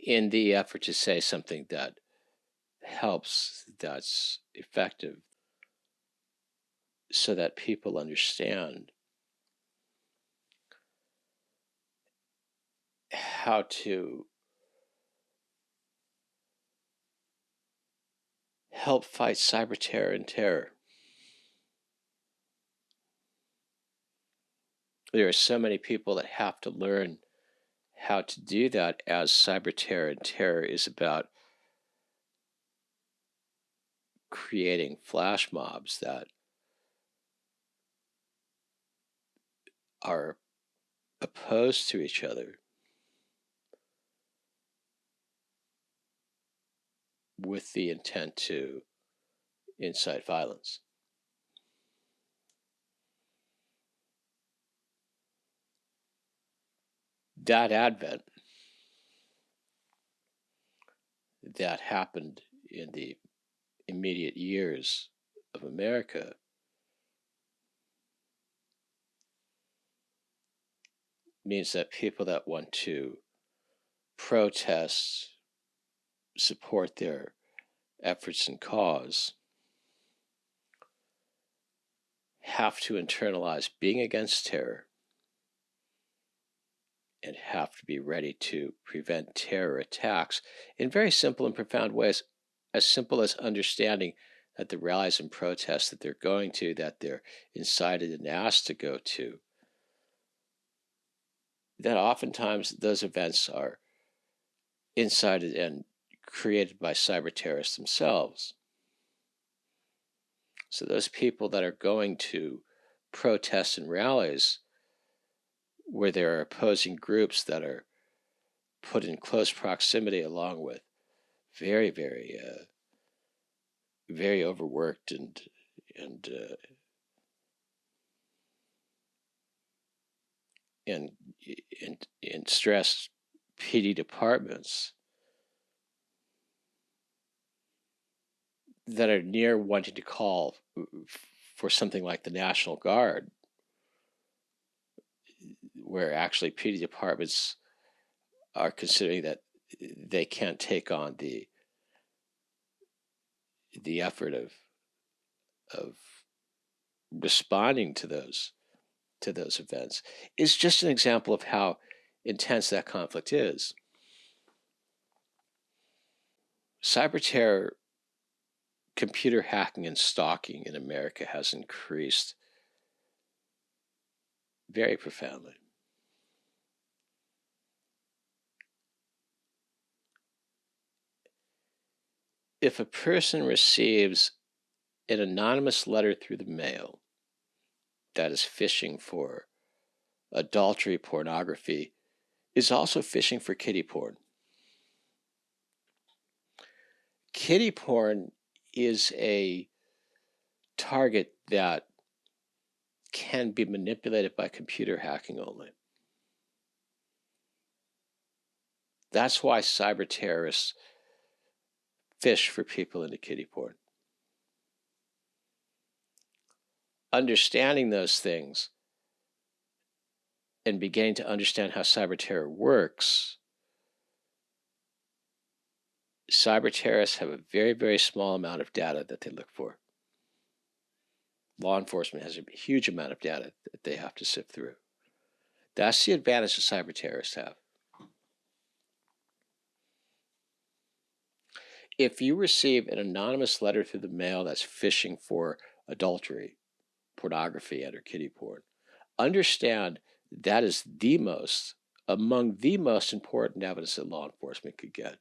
in the effort to say something that helps, that's effective, so that people understand how to help fight cyber terror and terror. There are so many people that have to learn how to do that, as cyber terror and terror is about creating flash mobs that are opposed to each other with the intent to incite violence. That advent that happened in the immediate years of America means that people that want to protest, support their efforts and cause, have to internalize being against terror and have to be ready to prevent terror attacks in very simple and profound ways, as simple as understanding that the rallies and protests that they're going to, that they're incited and asked to go to, that oftentimes those events are incited and created by cyber terrorists themselves. So those people that are going to protests and rallies where there are opposing groups that are put in close proximity along with very, very, very overworked and stressed PD departments that are near wanting to call for something like the National Guard, where actually PD departments are considering that they can't take on the effort of responding to those events, is just an example of how intense that conflict is. Cyber terror, computer hacking, and stalking in America has increased very profoundly. If a person receives an anonymous letter through the mail that is fishing for adultery, pornography, is also fishing for kiddie porn. Kiddie porn is a target that can be manipulated by computer hacking only. That's why cyber terrorists fish for people into kiddie porn. Understanding those things and beginning to understand how cyber terror works, cyber terrorists have a very, very small amount of data that they look for. Law enforcement has a huge amount of data that they have to sift through. That's the advantage that cyber terrorists have. If you receive an anonymous letter through the mail that's fishing for adultery, pornography, and or kiddie porn, understand that is among the most important evidence that law enforcement could get.